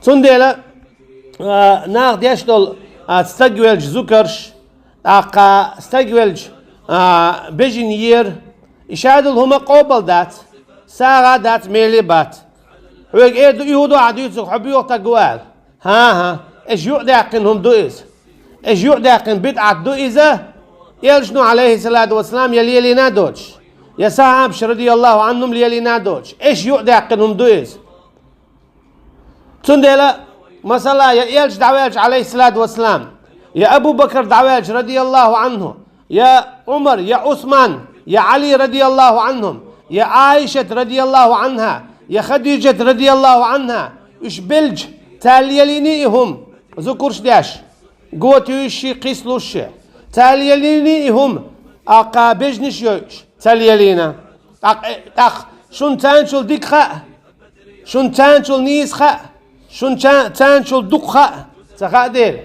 Zundela nach der Stol stagwelj zukarsh aqa stagwelj bejin year ishadul huma qobal dat saga dat melibat ويق إيه يهودو عديتك حبيو تقوال ها إيش يعدقنهم دوئز إيش يعدقن بدعة دوئزة يلجنوا عليه الصلاة والسلام يلينا دوش يا صحاب رضي الله عنهم يلينا دوش إيش يعدقنهم دوئز تندلا مثلا يلج دعوالج عليه الصلاة والسلام يا أبو بكر دعوالج رضي الله عنه يا عمر يا عثمان يا علي رضي الله عنهم يا عائشة رضي الله عنها يا خديجة رضي الله عنها إيش بلج تاليلينيهم ذكرش داش قوت يشي قيسلوش تاليلينيهم أقابجنش يوش تاليلينا أخ شون تانشل ديك خاء شون تانشل نيس خاء شون تانشل دوك خاء تخاء دير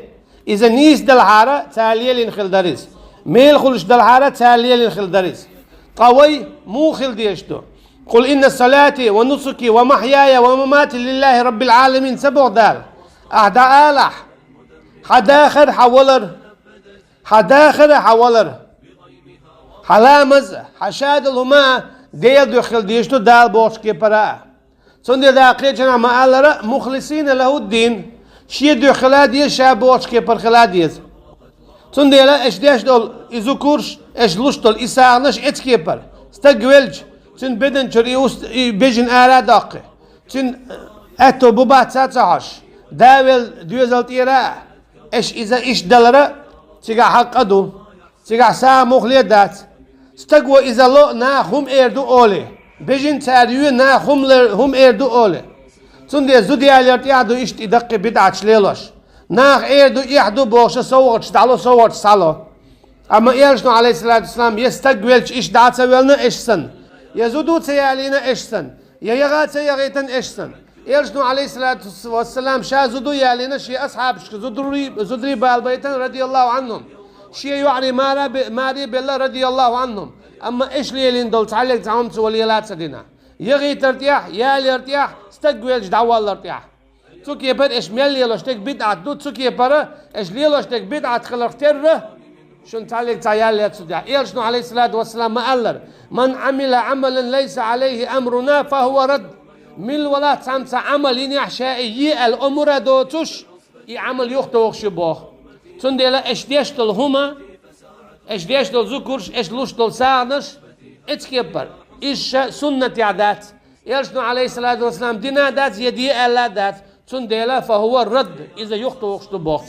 إذا نيس دلحارة تاليلين خلداريز ميل خلش دلحارة تاليلين خلداريز قوي مو خلديشتو قل إن الصلاة ونسكي ومحياي ومماتي لله رب العالمين سبع دال أعداء آلح حداخر حولر حلامز حشاد الهما ديل دخل ديشتو دال بوش كي برا سندي داقية جنا ما ألرا مخلصين له الدين شي دخلا ديش بوش كي بر خلا ديز سندي لا إيش ديش دول إزو كورش إيش لوشتول إساغنش إتس كي بر استقبلج تن بدن شريوس بيجن آلا داقي تن أتو ببات ساتعش داول دوزل تيرا إيش إذا إيش دلرا تيجا حقدو تيجا سا مخليدات استقوى إذا لو نا هم إردو أولي بيجن تاريو نا هم إردو أولي تن دي زودي عليرت يعدو إيش تدقي بدعش ليلوش نا إردو يحدو بوش صوغش دالو صوغش سالو أما إيرشنو عليه الصلاة والسلام يستقبلش إيش دعا سوالنا إيش سن يزودو تيالينا إشسن يغات سيغيتن إشسن إيرشنو عليه الصلاة والسلام شا زودو يالينا شي أصحاب زدري بالبيتن رضي الله عنهم شي يعني ماري بالله رضي الله عنهم أما إيش ليلين دول تعلق تعهم سوليلات سدينا يغيت ارتياح يالي ارتياح استقبلش دعوة الارتياح تسوك يبر إيش ميلي لوشتك بدعة دو تسوك يبر إيش لي لوشتك بدعة خلق تره شون تعلق تعيال يتصدع إيرشنو عليه الصلاة والسلام ما قال من عمل عملا ليس عليه أمرنا فهو رد من ولا تسامس عمل يحشائي الأمر دوتش عمل يخطو وخشبوخ تندلا إيش ديشتل هما إيش ديشتل ذكرش إيش لوشتل ساعدش اتكبر إيش سنة عادات إيرشنو عليه الصلاة والسلام دين عادات يدي ألا دات تندلا فهو رد إذا يخطو وخشبوخ